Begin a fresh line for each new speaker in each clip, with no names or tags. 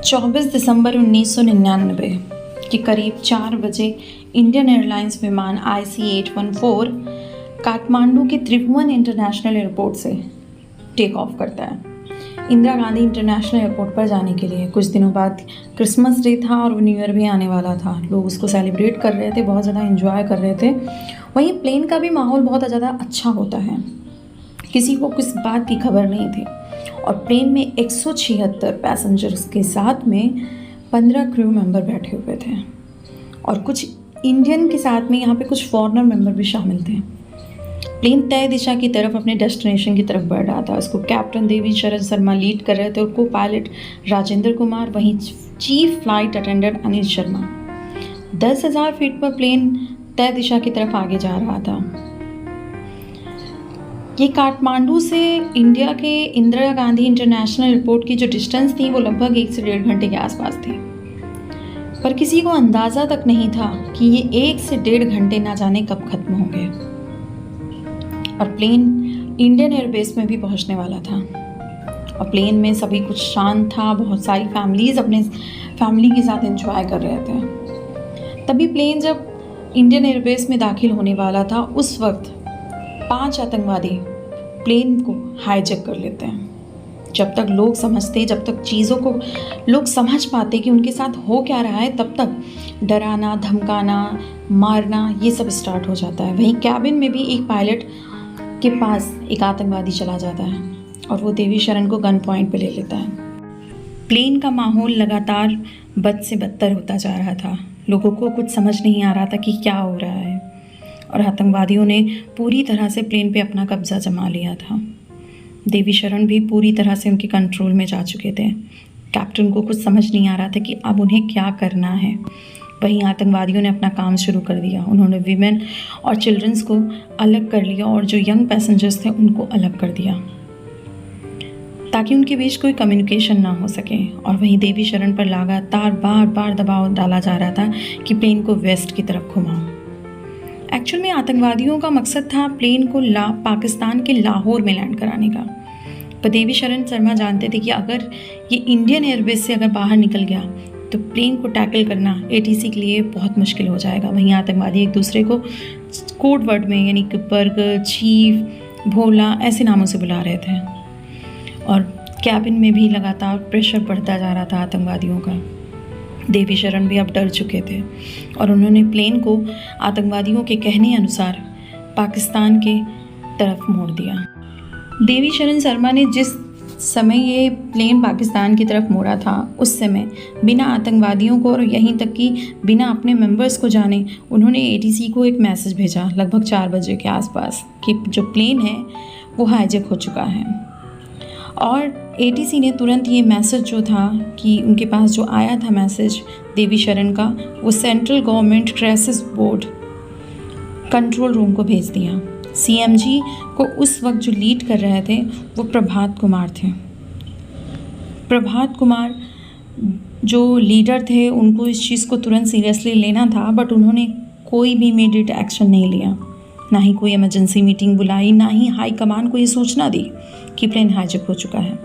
24 दिसंबर 1999 के करीब 4 बजे इंडियन एयरलाइंस विमान IC-814 काठमांडू के त्रिभुवन इंटरनेशनल एयरपोर्ट से टेक ऑफ करता है इंदिरा गांधी इंटरनेशनल एयरपोर्ट पर जाने के लिए। कुछ दिनों बाद क्रिसमस डे था और न्यू ईयर भी आने वाला था। लोग उसको सेलिब्रेट कर रहे थे, बहुत ज़्यादा एंजॉय कर रहे थे। वहीं प्लेन का भी माहौल बहुत ज़्यादा अच्छा होता है, किसी को किस बात की खबर नहीं थी। और प्लेन में 176 पैसेंजर्स के साथ में 15 क्रू मेंबर बैठे हुए थे और कुछ इंडियन के साथ में यहाँ पे कुछ फॉरेनर मेंबर भी शामिल थे। प्लेन तय दिशा की तरफ अपने डेस्टिनेशन की तरफ बढ़ रहा था। उसको कैप्टन देवी शरण शर्मा लीड कर रहे थे और को पायलट राजेंद्र कुमार, वहीं chief flight attendant Anil Sharma. 10,000 feet पर प्लेन तय दिशा की तरफ आगे जा रहा था। ये काठमांडू से इंडिया के इंदिरा गांधी इंटरनेशनल एयरपोर्ट की जो डिस्टेंस थी वो लगभग 1 से 1.5 घंटे के आसपास थी, पर किसी को अंदाज़ा तक नहीं था कि ये 1 से 1.5 घंटे ना जाने कब खत्म होंगे। और प्लेन इंडियन एयरबेस में भी पहुंचने वाला था और प्लेन में सभी कुछ शांत था। बहुत सारी फैमिलीज़ अपने फैमिली के साथ एंजॉय कर रहे थे। तभी प्लेन जब इंडियन एयरबेस में दाखिल होने वाला था, उस वक्त 5 आतंकवादी प्लेन को हाईजैक कर लेते हैं। जब तक लोग समझते, जब तक चीज़ों को लोग समझ पाते कि उनके साथ हो क्या रहा है, तब तक डराना, धमकाना, मारना ये सब स्टार्ट हो जाता है। वहीं कैबिन में भी एक पायलट के पास एक आतंकवादी चला जाता है और वो देवी शरण को गन पॉइंट पे ले लेता है। प्लेन का माहौल लगातार बद से बदतर होता जा रहा था। लोगों को कुछ समझ नहीं आ रहा था कि क्या हो रहा है और आतंकवादियों ने पूरी तरह से प्लेन पे अपना कब्जा जमा लिया था। देवी शरण भी पूरी तरह से उनके कंट्रोल में जा चुके थे। कैप्टन को कुछ समझ नहीं आ रहा था कि अब उन्हें क्या करना है। वहीं आतंकवादियों ने अपना काम शुरू कर दिया। उन्होंने वीमेन और चिल्ड्रंस को अलग कर लिया और जो यंग पैसेंजर्स थे उनको अलग कर दिया ताकि उनके बीच कोई कम्युनिकेशन ना हो सके। और वहीं देवी शरण पर लगातार बार दबाव डाला जा रहा था कि प्लेन को वेस्ट की तरफ घुमाओ। एक्चुअल में आतंकवादियों का मकसद था प्लेन को पाकिस्तान के लाहौर में लैंड कराने का, पर देवी शरण शर्मा जानते थे कि अगर ये इंडियन एयरबेस से अगर बाहर निकल गया तो प्लेन को टैकल करना ATC के लिए बहुत मुश्किल हो जाएगा। वहीं आतंकवादी एक दूसरे को कोड वर्ड में यानी कि बर्गर, चीफ, भोला ऐसे नामों से बुला रहे थे और कैबिन में भी लगातार प्रेशर बढ़ता जा रहा था आतंकवादियों का। देवी शरण भी अब डर चुके थे और उन्होंने प्लेन को आतंकवादियों के कहने अनुसार पाकिस्तान के तरफ मोड़ दिया। देवी शरण शर्मा ने जिस समय ये प्लेन पाकिस्तान की तरफ मोड़ा था, उस समय बिना आतंकवादियों को और यहीं तक कि बिना अपने मेंबर्स को जाने उन्होंने ATC को एक मैसेज भेजा लगभग 4 बजे के आसपास कि जो प्लेन है वो हाईजैक हो चुका है। और ATC ने तुरंत ये मैसेज जो था कि उनके पास जो आया था मैसेज देवी शरण का, वो central government crisis board control room को भेज दिया। CMG को उस वक्त जो लीड कर रहे थे वो प्रभात कुमार थे। प्रभात कुमार जो लीडर थे, उनको इस चीज़ को तुरंत सीरियसली लेना था, बट उन्होंने कोई भी इमीडिएट एक्शन नहीं लिया, ना ही कोई इमरजेंसी मीटिंग बुलाई, ना ही हाई कमान को ये सूचना दी कि प्लेन हाईजैक हो चुका है।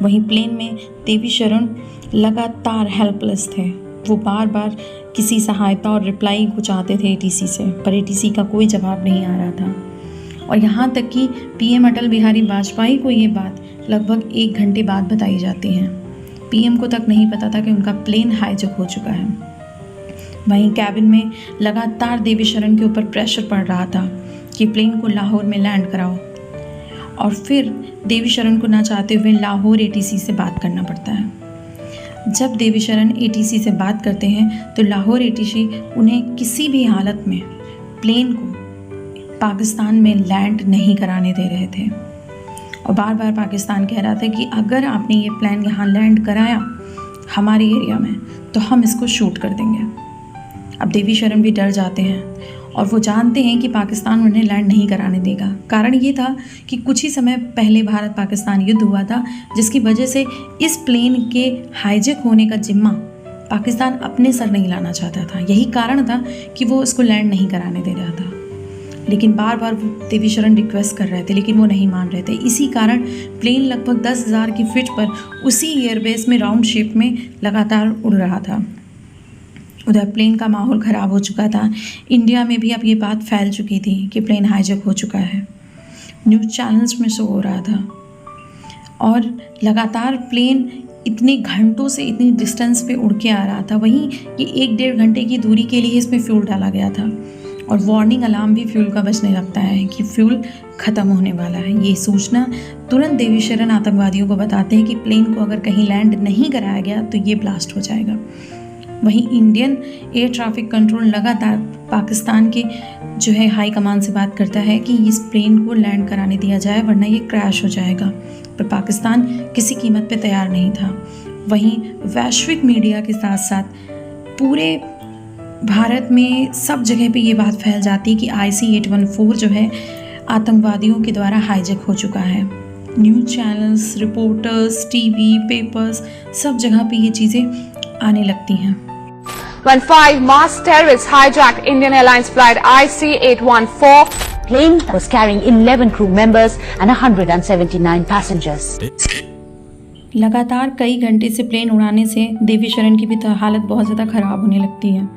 वहीं प्लेन में देवी शरण लगातार हेल्पलेस थे। वो बार किसी सहायता और रिप्लाई को चाहते थे ATC से, पर ATC का कोई जवाब नहीं आ रहा था। और यहाँ तक कि PM अटल बिहारी वाजपेयी को ये बात लगभग 1 घंटे बाद बताई जाती है। PM को तक नहीं पता था कि उनका प्लेन हाईजैक हो चुका है। वहीं कैबिन में लगातार देवी शरण के ऊपर प्रेशर पड़ रहा था कि प्लेन को लाहौर में लैंड कराओ। और फिर देवी शरण को ना चाहते हुए लाहौर ATC से बात करना पड़ता है। जब देवी शरण ATC से बात करते हैं तो लाहौर ATC उन्हें किसी भी हालत में प्लेन को पाकिस्तान में लैंड नहीं कराने दे रहे थे और बार पाकिस्तान कह रहा था कि अगर आपने ये प्लेन यहाँ लैंड कराया हमारे एरिया में तो हम इसको शूट कर देंगे। अब देवी शरण भी डर जाते हैं और वो जानते हैं कि पाकिस्तान उन्हें लैंड नहीं कराने देगा। कारण ये था कि कुछ ही समय पहले भारत पाकिस्तान युद्ध हुआ था, जिसकी वजह से इस प्लेन के हाईजैक होने का जिम्मा पाकिस्तान अपने सर नहीं लाना चाहता था। यही कारण था कि वो इसको लैंड नहीं कराने दे रहा था। लेकिन बार बार देवी शरण रिक्वेस्ट कर रहे थे, लेकिन वो नहीं मान रहे थे। इसी कारण प्लेन लगभग 10,000 की फीट पर उसी एयरबेस में राउंड शेप में लगातार उड़ रहा था। उधर प्लेन का माहौल ख़राब हो चुका था। इंडिया में भी अब ये बात फैल चुकी थी कि प्लेन हाईजैक हो चुका है। न्यूज़ चैनल्स में शो हो रहा था और लगातार प्लेन इतने घंटों से इतनी डिस्टेंस पे उड़ के आ रहा था। वहीं ये 1-1.5 घंटे की दूरी के लिए इसमें फ्यूल डाला गया था और वार्निंग अलार्म भी फ्यूल का बजने लगता है कि फ्यूल ख़त्म होने वाला है। ये सूचना तुरंत देवी शरण आतंकवादियों को बताते हैं कि प्लेन को अगर कहीं लैंड नहीं कराया गया तो ये ब्लास्ट हो जाएगा। वहीं इंडियन एयर ट्रैफिक कंट्रोल लगातार पाकिस्तान के जो है हाई कमान से बात करता है कि इस प्लेन को लैंड कराने दिया जाए वरना ये क्रैश हो जाएगा, पर पाकिस्तान किसी कीमत पे तैयार नहीं था। वहीं वैश्विक मीडिया के साथ साथ पूरे भारत में सब जगह पे ये बात फैल जाती है कि IC-814 जो है आतंकवादियों के द्वारा हाईजैक हो चुका है। News channels, reporters, TV, papers सब जगह पे ये चीज़ें आने लगती हैं।
When 5 masked terrorists hijacked Indian Airlines flight IC-814,
plane was carrying 11 crew members and 179 passengers.
लगातार कई घंटे से प्लेन उड़ाने से देवी शरण की भी हालत बहुत ज़्यादा ख़राब होने लगती है।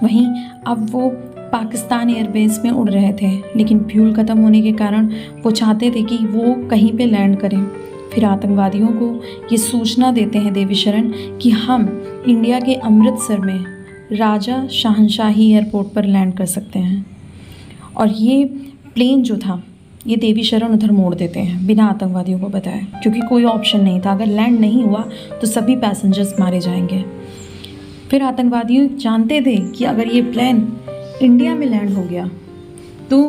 वहीं अब वो पाकिस्तान एयरबेस में उड़ रहे थे, लेकिन फ्यूल ख़त्म होने के कारण वो चाहते थे कि वो कहीं पे लैंड करें। फिर आतंकवादियों को ये सूचना देते हैं देवी शरण कि हम इंडिया के अमृतसर में राजा शाहनशाही एयरपोर्ट पर लैंड कर सकते हैं। और ये प्लेन जो था ये देवी शरण उधर मोड़ देते हैं बिना आतंकवादियों को बताए, क्योंकि कोई ऑप्शन नहीं था। अगर लैंड नहीं हुआ तो सभी पैसेंजर्स मारे जाएंगे। फिर आतंकवादी जानते थे कि अगर ये प्लेन इंडिया में लैंड हो गया तो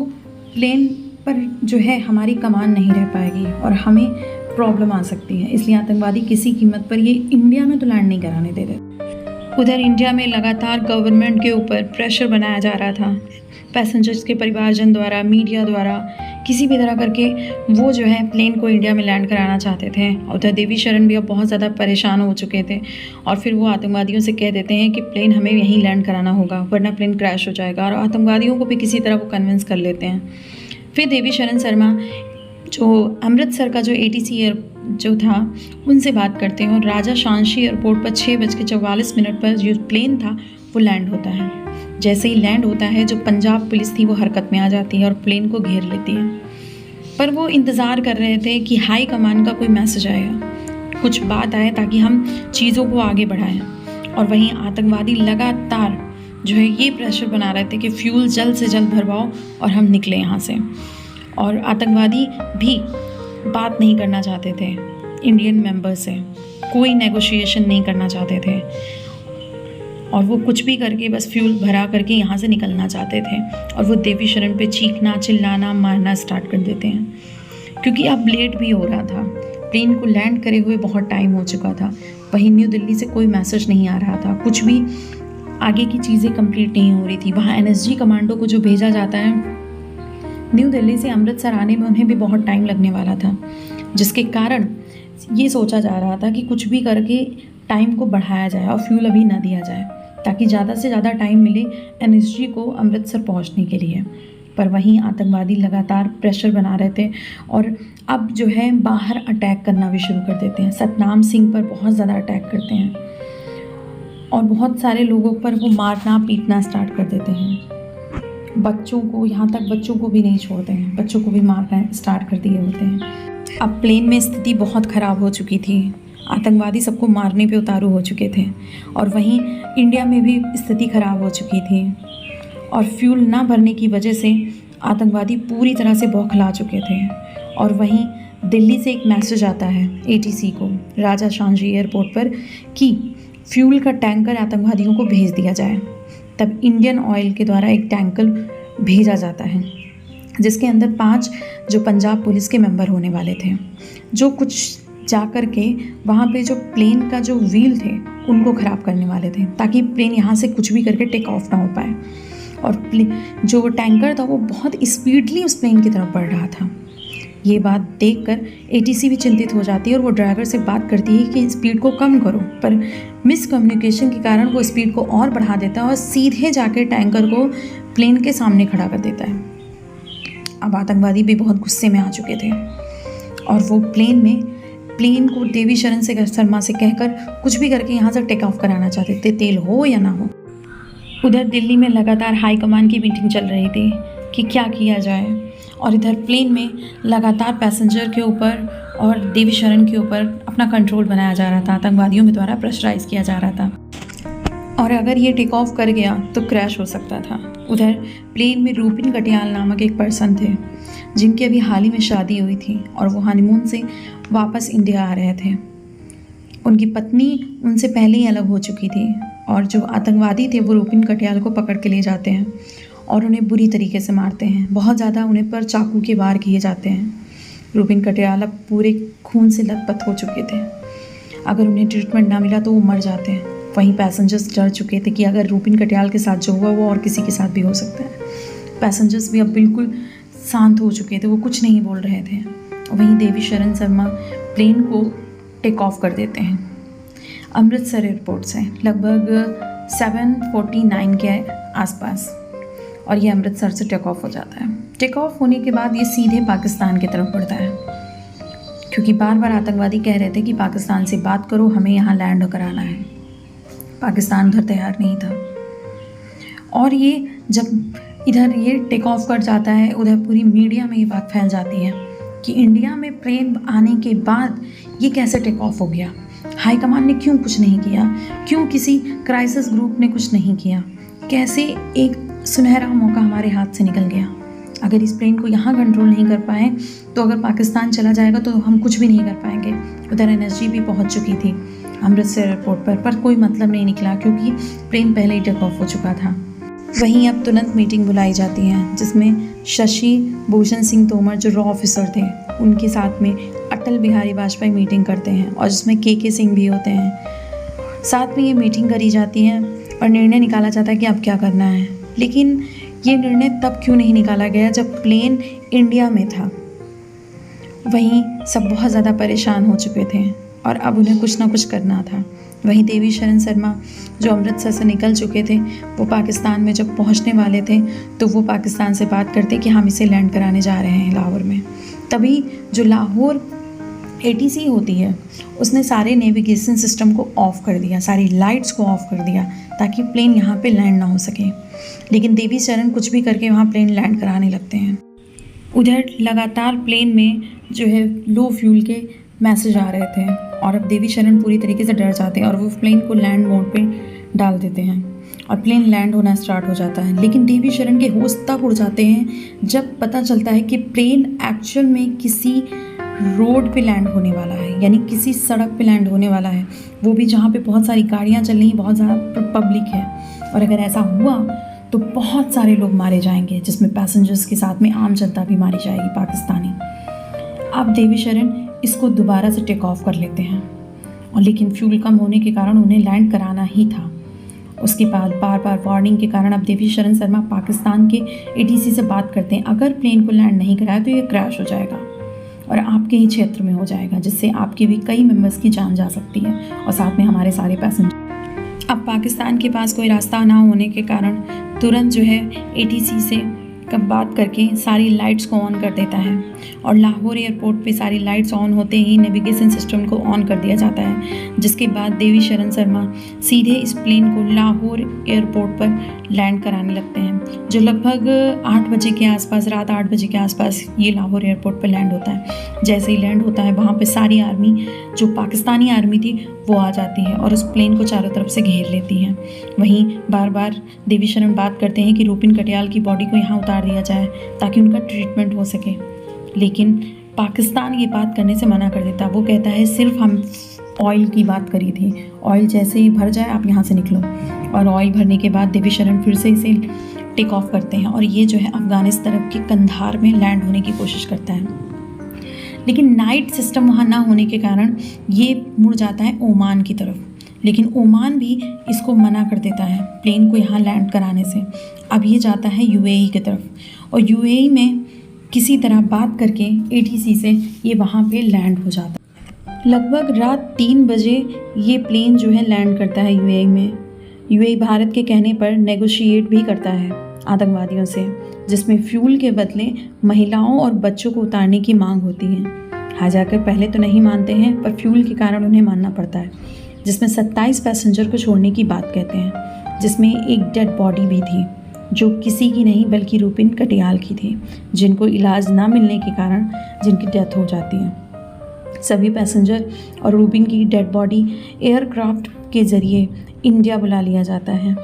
प्लेन पर जो है हमारी कमान नहीं रह पाएगी और हमें प्रॉब्लम आ सकती है, इसलिए आतंकवादी किसी कीमत पर ये इंडिया में तो लैंड नहीं कराने दे रहे। उधर इंडिया में लगातार गवर्नमेंट के ऊपर प्रेशर बनाया जा रहा था, पैसेंजर्स के परिवारजन द्वारा, मीडिया द्वारा, किसी भी तरह करके वो जो है प्लेन को इंडिया में लैंड कराना चाहते थे। उधर देवी शरण भी अब बहुत ज़्यादा परेशान हो चुके थे और फिर वो आतंकवादियों से कह देते हैं कि प्लेन हमें यहीं लैंड कराना होगा वरना प्लेन क्रैश हो जाएगा, और आतंकवादियों को भी किसी तरह वो कन्विंस कर लेते हैं। फिर देवी शरण शर्मा जो अमृतसर का जो ATC एयर जो था उनसे बात करते हैं और राजा शाहनशाही एयरपोर्ट पर 6:44 पर जो प्लेन था वो लैंड होता है। जैसे ही लैंड होता है जो पंजाब पुलिस थी वो हरकत में आ जाती है और प्लेन को घेर लेती है। पर वो इंतज़ार कर रहे थे कि हाई कमान का कोई मैसेज आएगा, कुछ बात आए ताकि हम चीज़ों को आगे बढ़ाएं। और वहीं आतंकवादी लगातार जो है ये प्रेशर बना रहे थे कि फ्यूल जल्द से जल्द भरवाओ और हम निकले यहाँ से। और आतंकवादी भी बात नहीं करना चाहते थे इंडियन मेंबर से, कोई नेगोशिएशन नहीं करना चाहते थे और वो कुछ भी करके बस फ्यूल भरा करके यहाँ से निकलना चाहते थे। और वो देवी शरण पे चीखना, चिल्लाना, मारना स्टार्ट कर देते हैं, क्योंकि अब लेट भी हो रहा था। प्लेन को लैंड करे हुए बहुत टाइम हो चुका था। वहीं न्यू दिल्ली से कोई मैसेज नहीं आ रहा था, कुछ भी आगे की चीज़ें कंप्लीट नहीं हो रही थी। वहाँ NSG कमांडो को जो भेजा जाता है न्यू दिल्ली से अमृतसर आने में, उन्हें भी बहुत टाइम लगने वाला था, जिसके कारण ये सोचा जा रहा था कि कुछ भी करके टाइम को बढ़ाया जाए और फ्यूल अभी ना दिया जाए ताकि ज़्यादा से ज़्यादा टाइम मिले NSG को अमृतसर पहुंचने के लिए। पर वहीं आतंकवादी लगातार प्रेशर बना रहे थे और अब जो है बाहर अटैक करना भी शुरू कर देते हैं। सतनाम सिंह पर बहुत ज़्यादा अटैक करते हैं और बहुत सारे लोगों पर वो मारना पीटना स्टार्ट कर देते हैं। बच्चों को, यहाँ तक बच्चों को भी नहीं छोड़ते हैं, बच्चों को भी मारना स्टार्ट कर दिए होते हैं। अब प्लेन में स्थिति बहुत ख़राब हो चुकी थी, आतंकवादी सबको मारने पे उतारू हो चुके थे और वहीं इंडिया में भी स्थिति ख़राब हो चुकी थी और फ्यूल ना भरने की वजह से आतंकवादी पूरी तरह से बौखला चुके थे। और वहीं दिल्ली से एक मैसेज आता है ATC को, राजा शाहनशाही एयरपोर्ट पर, कि फ्यूल का टैंकर आतंकवादियों को भेज दिया जाए। तब इंडियन ऑयल के द्वारा एक टैंकर भेजा जाता है जिसके अंदर 5 जो पंजाब पुलिस के मेंबर होने वाले थे, जो कुछ जा कर के वहाँ पे जो प्लेन का जो व्हील थे उनको ख़राब करने वाले थे ताकि प्लेन यहाँ से कुछ भी करके टेक ऑफ ना हो पाए। और जो टैंकर था वो बहुत स्पीडली उस प्लेन की तरफ बढ़ रहा था। ये बात देखकर ATC भी चिंतित हो जाती है और वो ड्राइवर से बात करती है कि स्पीड को कम करो, पर मिसकम्युनिकेशन के कारण वो स्पीड को और बढ़ा देता है और सीधे जाके टैंकर को प्लेन के सामने खड़ा कर देता है। अब आतंकवादी भी बहुत गुस्से में आ चुके थे और वो प्लेन को देवी शरण शर्मा से कहकर कुछ भी करके यहाँ से टेक ऑफ कराना चाहते थे, तेल हो या ना हो। उधर दिल्ली में लगातार हाई कमान की मीटिंग चल रही थी कि क्या किया जाए, और इधर प्लेन में लगातार पैसेंजर के ऊपर और देवी शरण के ऊपर अपना कंट्रोल बनाया जा रहा था, आतंकवादियों के द्वारा प्रेशराइज किया जा रहा था, और अगर ये टेक ऑफ कर गया तो क्रैश हो सकता था। उधर प्लेन में रूपिन कटियाल नामक एक पर्सन थे जिनकी अभी हाल ही में शादी हुई थी और वो हनीमून से वापस इंडिया आ रहे थे। उनकी पत्नी उनसे पहले ही अलग हो चुकी थी और जो आतंकवादी थे वो रूपिन कटियाल को पकड़ के ले जाते हैं और उन्हें बुरी तरीके से मारते हैं। बहुत ज़्यादा उन्हें पर चाकू के वार किए जाते हैं। रूपिन कटियाल अब पूरे खून से लथपथ हो चुके थे। अगर उन्हें ट्रीटमेंट ना मिला तो वो मर जाते हैं। वहीं पैसेंजर्स डर चुके थे कि अगर रूपिन कटियाल के साथ जो हुआ वो और किसी के साथ भी हो सकता है। पैसेंजर्स भी अब बिल्कुल शांत हो चुके थे, वो कुछ नहीं बोल रहे थे। वहीं देवी शरण शर्मा प्लेन को टेक ऑफ कर देते हैं अमृतसर एयरपोर्ट से लगभग 7:49 के आसपास, और ये अमृतसर से टेक ऑफ हो जाता है। टेक ऑफ होने के बाद ये सीधे पाकिस्तान की तरफ बढ़ता है, क्योंकि बार बार आतंकवादी कह रहे थे कि पाकिस्तान से बात करो, हमें यहाँ लैंड कराना है। पाकिस्तान उधर तैयार नहीं था, और ये जब इधर ये टेक ऑफ कर जाता है, उधर पूरी मीडिया में ये बात फैल जाती है कि इंडिया में प्लेन आने के बाद ये कैसे टेक ऑफ हो गया, हाई कमान ने क्यों कुछ नहीं किया, क्यों किसी क्राइसिस ग्रुप ने कुछ नहीं किया, कैसे एक सुनहरा मौका हमारे हाथ से निकल गया। अगर इस प्लेन को यहाँ कंट्रोल नहीं कर पाए तो अगर पाकिस्तान चला जाएगा तो हम कुछ भी नहीं कर पाएंगे। उधर एनएसजी भी पहुँच चुकी थी अमृतसर एयरपोर्ट पर कोई मतलब नहीं निकला क्योंकि प्लेन पहले ही टेक ऑफ हो चुका था। वहीं अब तुरंत मीटिंग बुलाई जाती है जिसमें शशि भूषण सिंह तोमर जो रॉ ऑफिसर थे उनके साथ में अटल बिहारी वाजपेयी मीटिंग करते हैं और जिसमें के सिंह भी होते हैं। साथ में ये मीटिंग करी जाती है और निर्णय निकाला जाता है कि अब क्या करना है। लेकिन ये निर्णय तब क्यों नहीं निकाला गया जब प्लेन इंडिया में था। वहीं सब बहुत ज़्यादा परेशान हो चुके थे और अब उन्हें कुछ ना कुछ करना था। वहीं देवी शरण शर्मा जो अमृतसर से निकल चुके थे वो पाकिस्तान में जब पहुंचने वाले थे तो वो पाकिस्तान से बात करते कि हम इसे लैंड कराने जा रहे हैं लाहौर में। तभी जो लाहौर ATC होती है उसने सारे नेविगेशन सिस्टम को ऑफ़ कर दिया, सारी लाइट्स को ऑफ़ कर दिया ताकि प्लेन यहाँ पे लैंड ना हो सके। लेकिन देवी शरण कुछ भी करके वहाँ प्लेन लैंड कराने लगते हैं। उधर लगातार प्लेन में जो है लो फ्यूल के मैसेज आ रहे थे और अब देवी शरण पूरी तरीके से डर जाते हैं और वो प्लेन को लैंड मोड पे डाल देते हैं और प्लेन लैंड होना स्टार्ट हो जाता है। लेकिन देवी शरण के होश तब उड़ जाते हैं जब पता चलता है कि प्लेन एक्चुअल में किसी रोड पे लैंड होने वाला है, यानी किसी सड़क पे लैंड होने वाला है, वो भी जहाँ पे बहुत सारी गाड़ियाँ चल रही, बहुत ज़्यादा पब्लिक है। और अगर ऐसा हुआ तो बहुत सारे लोग मारे जाएंगे जिसमें पैसेंजर्स के साथ में आम जनता भी मारी जाएगी पाकिस्तानी। अब देवी शरण इसको दोबारा से टेक ऑफ कर लेते हैं और लेकिन फ्यूल कम होने के कारण उन्हें लैंड कराना ही था। उसके बाद बार बार वार्निंग के कारण अब देवी शरण शर्मा पाकिस्तान के ATC से बात करते हैं, अगर प्लेन को लैंड नहीं कराया तो ये क्रैश हो जाएगा और आपके ही क्षेत्र में हो जाएगा, जिससे आपके भी कई मेंबर्स की जान जा सकती है और साथ में हमारे सारे पैसेंजर। अब पाकिस्तान के पास कोई रास्ता ना होने के कारण तुरंत जो है ATC से कब बात करके सारी लाइट्स को ऑन कर देता है और लाहौर एयरपोर्ट पे सारी लाइट्स ऑन होते ही नेविगेशन सिस्टम को ऑन कर दिया जाता है, जिसके बाद देवी शरण शर्मा सीधे इस प्लेन को लाहौर एयरपोर्ट पर लैंड कराने लगते हैं, जो लगभग 8 बजे के आसपास, रात 8 बजे के आसपास ये लाहौर एयरपोर्ट पर लैंड होता है। जैसे ही लैंड होता है वहाँ पे सारी आर्मी, जो पाकिस्तानी आर्मी थी, वो आ जाती है और उस प्लेन को चारों तरफ से घेर लेती है। वहीं बार बार देवी शरण बात करते हैं कि रूपिन कटियाल की बॉडी को यहाँ उतार दिया जाए ताकि उनका ट्रीटमेंट हो सके, लेकिन पाकिस्तान ये बात करने से मना कर देता। वो कहता है सिर्फ हम ऑयल की बात करी थी, ऑयल जैसे ही भर जाए आप यहाँ से निकलो। और ऑयल भरने के बाद देवी शरण फिर से इसे टेक ऑफ करते हैं और ये जो है अफ़गानिस्तान तरफ के कंधार में लैंड होने की कोशिश करता है। लेकिन नाइट सिस्टम वहाँ ना होने के कारण ये मुड़ जाता है ओमान की तरफ, लेकिन ओमान भी इसको मना कर देता है प्लेन को यहाँ लैंड कराने से। अब ये जाता है UAE की तरफ और UAE में किसी तरह बात करके ATC से ये वहाँ पे लैंड हो जाता है। लगभग रात 3 बजे ये प्लेन जो है लैंड करता है UAE में। UAE भारत के कहने पर नेगोशिएट भी करता है आतंकवादियों से, जिसमें फ्यूल के बदले महिलाओं और बच्चों को उतारने की मांग होती है। हाईजैकर पहले तो नहीं मानते हैं, पर फ्यूल के कारण उन्हें मानना पड़ता है, जिसमें 27 पैसेंजर को छोड़ने की बात कहते हैं, जिसमें एक डेड बॉडी भी थी जो किसी की नहीं बल्कि रूपिन कटियाल की थी, जिनको इलाज ना मिलने के कारण जिनकी डेथ हो जाती है। सभी पैसेंजर और रूपिन की डेड बॉडी एयरक्राफ्ट के ज़रिए इंडिया बुला लिया जाता है।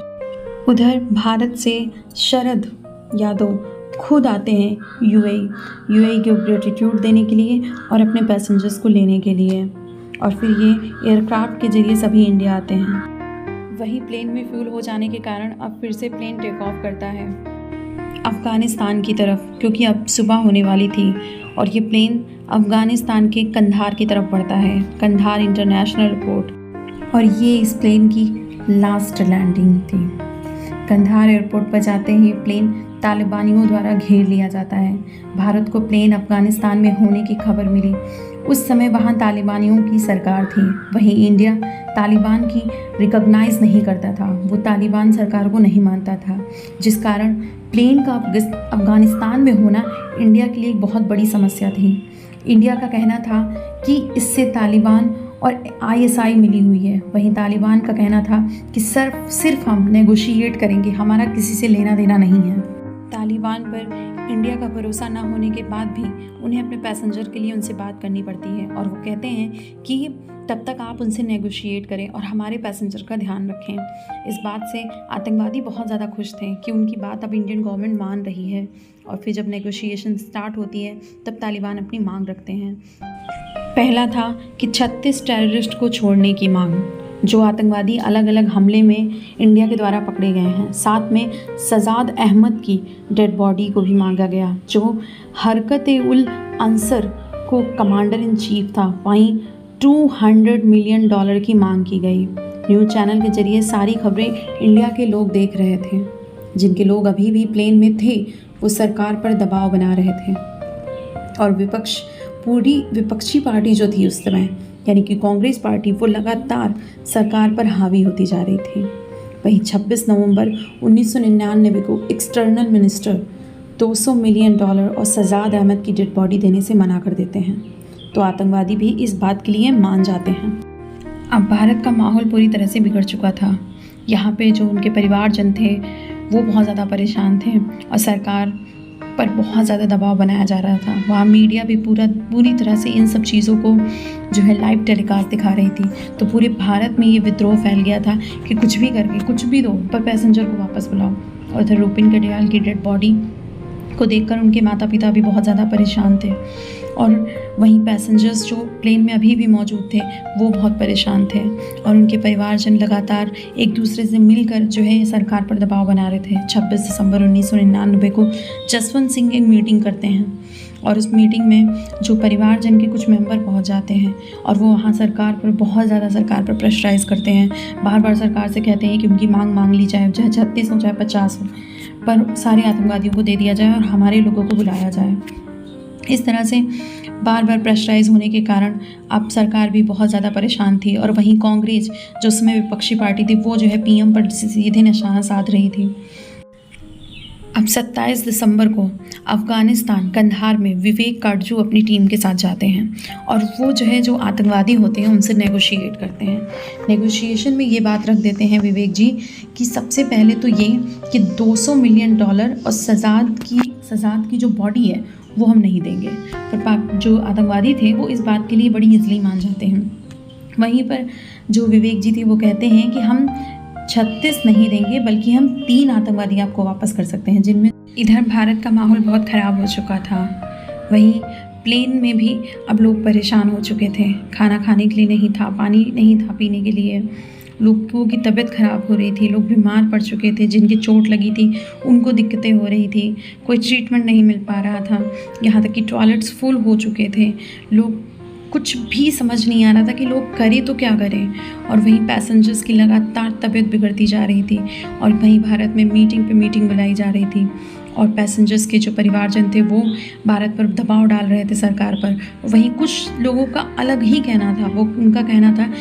उधर भारत से शरद यादव खुद आते हैं यूएई को ग्रेटिट्यूड देने के लिए और अपने पैसेंजर्स को लेने के लिए, और फिर ये एयरक्राफ्ट के ज़रिए सभी इंडिया आते हैं। वही प्लेन में फ्यूल हो जाने के कारण अब फिर से प्लेन टेक ऑफ करता है अफ़गानिस्तान की तरफ, क्योंकि अब सुबह होने वाली थी और ये प्लेन अफ़गानिस्तान के कंधार की तरफ बढ़ता है, कंधार इंटरनेशनल एयरपोर्ट, और ये इस प्लेन की लास्ट लैंडिंग थी। कंधार एयरपोर्ट पर जाते ही प्लेन तालिबानियों द्वारा घेर लिया जाता है। भारत को प्लेन अफ़गानिस्तान में होने की खबर मिली। उस समय वहाँ तालिबानियों की सरकार थी, वहीं इंडिया तालिबान की रिकॉग्नाइज़ नहीं करता था, वो तालिबान सरकार को नहीं मानता था, जिस कारण प्लेन का अफ़गानिस्तान में होना इंडिया के लिए एक बहुत बड़ी समस्या थी। इंडिया का कहना था कि इससे तालिबान और आईएसआई मिली हुई है, वहीं तालिबान का कहना था कि सिर्फ हम नेगोशिएट करेंगे, हमारा किसी से लेना देना नहीं है। तालिबान पर इंडिया का भरोसा ना होने के बाद भी उन्हें अपने पैसेंजर के लिए उनसे बात करनी पड़ती है, और वो कहते हैं कि तब तक आप उनसे नेगोशिएट करें और हमारे पैसेंजर का ध्यान रखें। इस बात से आतंकवादी बहुत ज़्यादा खुश थे कि उनकी बात अब इंडियन गवर्नमेंट मान रही है, और फिर जब नेगोशिएशन स्टार्ट होती है तब तालिबान अपनी मांग रखते हैं। पहला था कि 36 टेररिस्ट को छोड़ने की मांग, जो आतंकवादी अलग अलग हमले में इंडिया के द्वारा पकड़े गए हैं। साथ में सजाद अहमद की डेड बॉडी को भी मांगा गया, जो हरकत-ए-उल-अंसर को कमांडर इन चीफ था। वहीं $200 मिलियन की मांग की गई। न्यूज़ चैनल के जरिए सारी खबरें इंडिया के लोग देख रहे थे। जिनके लोग अभी भी प्लेन में थे, वो सरकार पर दबाव बना रहे थे, और पूरी विपक्षी पार्टी जो थी उस समय, यानी कि कांग्रेस पार्टी, वो लगातार सरकार पर हावी होती जा रही थी। वहीं 26 नवंबर 1999 को एक्सटर्नल मिनिस्टर $200 मिलियन और सजाद अहमद की डेड बॉडी देने से मना कर देते हैं, तो आतंकवादी भी इस बात के लिए मान जाते हैं। अब भारत का माहौल पूरी तरह से बिगड़ चुका था। यहाँ पे जो उनके परिवारजन थे वो बहुत ज़्यादा परेशान थे, और सरकार पर बहुत ज़्यादा दबाव बनाया जा रहा था। वहाँ मीडिया भी पूरी तरह से इन सब चीज़ों को जो है लाइव टेलीकास्ट दिखा रही थी। तो पूरे भारत में ये विद्रोह फैल गया था कि कुछ भी करके कुछ भी दो, पर पैसेंजर को वापस बुलाओ। और इधर रूपिन कटियाल की डेड बॉडी को देखकर उनके माता पिता भी बहुत ज़्यादा परेशान थे, और वहीं पैसेंजर्स जो प्लेन में अभी भी मौजूद थे वो बहुत परेशान थे, और उनके परिवारजन लगातार एक दूसरे से मिलकर जो है सरकार पर दबाव बना रहे थे। 26 दिसंबर 1999 को जसवंत सिंह एक मीटिंग करते हैं, और उस मीटिंग में जो परिवारजन के कुछ मेंबर पहुंच जाते हैं, और वो वहाँ सरकार पर प्रेशराइज़ करते हैं। बार बार सरकार से कहते हैं कि उनकी मांग ली जाए, चाहे 36 हो चाहे 50 हो, पर सारे आतंकवादियों को दे दिया जाए और हमारे लोगों को बुलाया जाए। इस तरह से बार बार प्रेशराइज होने के कारण अब सरकार भी बहुत ज़्यादा परेशान थी, और वहीं कांग्रेस जो उसमें विपक्षी पार्टी थी वो जो है पीएम पर सीधे निशाना साध रही थी। अब 27 दिसंबर को अफ़गानिस्तान कंधार में विवेक काटजू अपनी टीम के साथ जाते हैं, और वो जो आतंकवादी होते हैं उनसे नेगोशिएट करते हैं। नेगोशिएशन में ये बात रख देते हैं विवेक जी कि सबसे पहले तो ये कि $200 मिलियन और सजाद की जो बॉडी है वो हम नहीं देंगे। पर जो आतंकवादी थे वो इस बात के लिए बड़ी ईजिली मान जाते हैं। वहीं पर जो विवेक जी थे वो कहते हैं कि हम 36 नहीं देंगे, बल्कि हम 3 आतंकवादी आपको वापस कर सकते हैं, जिनमें इधर भारत का माहौल बहुत ख़राब हो चुका था। वहीं प्लेन में भी अब लोग परेशान हो चुके थे, खाना खाने के लिए नहीं था, पानी नहीं था पीने के लिए, लोगों की तबीयत ख़राब हो रही थी, लोग बीमार पड़ चुके थे, जिनकी चोट लगी थी उनको दिक्कतें हो रही थी, कोई ट्रीटमेंट नहीं मिल पा रहा था, यहाँ तक कि टॉयलेट्स फुल हो चुके थे। लोग कुछ भी समझ नहीं आ रहा था कि लोग करें तो क्या करें। और वहीं पैसेंजर्स की लगातार तबीयत बिगड़ती जा रही थी, और वहीं भारत में मीटिंग पे मीटिंग बुलाई जा रही थी, और पैसेंजर्स के जो परिवारजन थे वो भारत पर दबाव डाल रहे थे सरकार पर। वहीं कुछ लोगों का अलग ही कहना था, वो उनका कहना था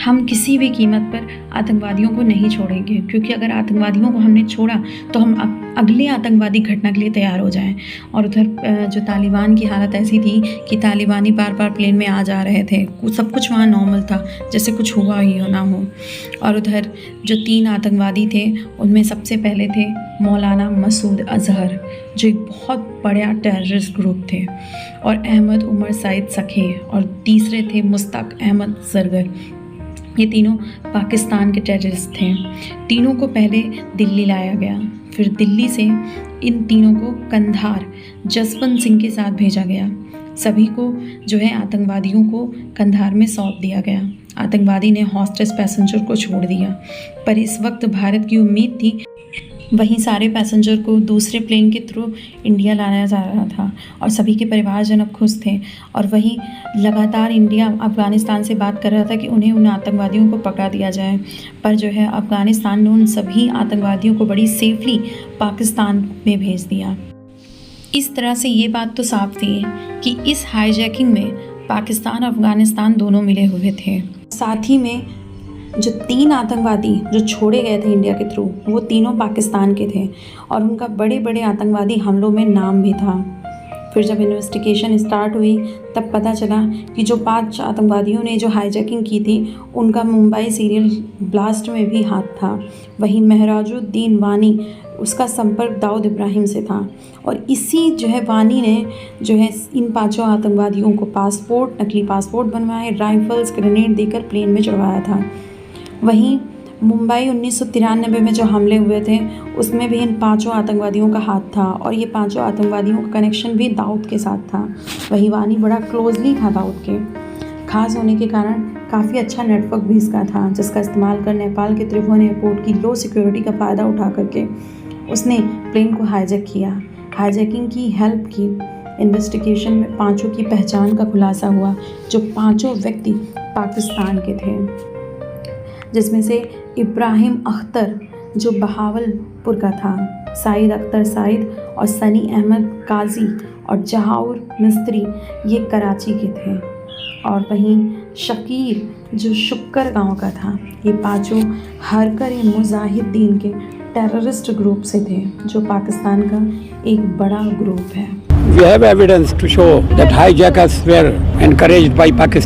हम किसी भी कीमत पर आतंकवादियों को नहीं छोड़ेंगे, क्योंकि अगर आतंकवादियों को हमने छोड़ा तो हम अगले आतंकवादी घटना के लिए तैयार हो जाएं। और उधर जो तालिबान की हालत ऐसी थी कि तालिबानी बार बार प्लेन में आ जा रहे थे, सब कुछ वहाँ नॉर्मल था, जैसे कुछ हुआ ही ना हो। और उधर जो 3 आतंकवादी थे उनमें सबसे पहले थे मौलाना मसूद अजहर, जो एक बहुत बड़ा टेररिस्ट ग्रुप थे, और अहमद उमर सईद सखे, और तीसरे थे मुश्ताक अहमद जरगर। ये तीनों पाकिस्तान के टेररिस्ट थे। तीनों को पहले दिल्ली लाया गया, फिर दिल्ली से इन तीनों को कंधार जसवंत सिंह के साथ भेजा गया। सभी को जो है आतंकवादियों को कंधार में सौंप दिया गया। आतंकवादी ने हॉस्टेज पैसेंजर को छोड़ दिया, पर इस वक्त भारत की उम्मीद थी वहीं सारे पैसेंजर को दूसरे प्लेन के थ्रू इंडिया लाया जा रहा था, और सभी के परिवारजन अब खुश थे। और वहीं लगातार इंडिया अफ़गानिस्तान से बात कर रहा था कि उन्हें उन आतंकवादियों को पकड़ा दिया जाए, पर जो है अफ़गानिस्तान ने उन सभी आतंकवादियों को बड़ी सेफली पाकिस्तान में भेज दिया। इस तरह से ये बात तो साफ थी कि इस हाईजैकिंग में पाकिस्तान और अफ़गानिस्तान दोनों मिले हुए थे। साथ ही में जो 3 आतंकवादी जो छोड़े गए थे इंडिया के थ्रू, वो तीनों पाकिस्तान के थे, और उनका बड़े बड़े आतंकवादी हमलों में नाम भी था। फिर जब इन्वेस्टिगेशन स्टार्ट हुई तब पता चला कि जो 5 आतंकवादियों ने जो हाईजैकिंग की थी उनका मुंबई सीरियल ब्लास्ट में भी हाथ था। वहीं महराजुद्दीन वानी, उसका संपर्क दाऊद इब्राहिम से था, और इसी जो है वानी ने जो है इन 5 आतंकवादियों को पासपोर्ट, नकली पासपोर्ट बनवाए, राइफल्स, ग्रेनेड देकर प्लेन में चढ़वाया था। वहीं मुंबई 1993 में जो हमले हुए थे उसमें भी इन 5 आतंकवादियों का हाथ था, और ये 5 आतंकवादियों का कनेक्शन भी दाऊद के साथ था। वहीं वानी बड़ा क्लोजली था दाऊद के, खास होने के कारण काफ़ी अच्छा नेटवर्क भी इसका था, जिसका इस्तेमाल कर नेपाल के त्रिभुवन एयरपोर्ट की लो सिक्योरिटी का फ़ायदा उठा करके उसने प्लेन को हाईजैक किया, हाईजैकिंग की हेल्प की। इन्वेस्टिगेशन में 5 की पहचान का खुलासा हुआ, जो 5 व्यक्ति पाकिस्तान के थे, जिसमें से इब्राहिम अख्तर जो बहावलपुर का था, साइद अख्तर साइद और सनी अहमद काजी और जहाउर मिस्त्री ये कराची के थे, और वहीं शकीर जो शुक्कर गांव का था। ये 5 हरकर-ए-मुजाहिदीन के टेररिस्ट ग्रुप से थे, जो पाकिस्तान का एक बड़ा ग्रुप है।
We have evidence to show that hijackers were encouraged by Pakistan.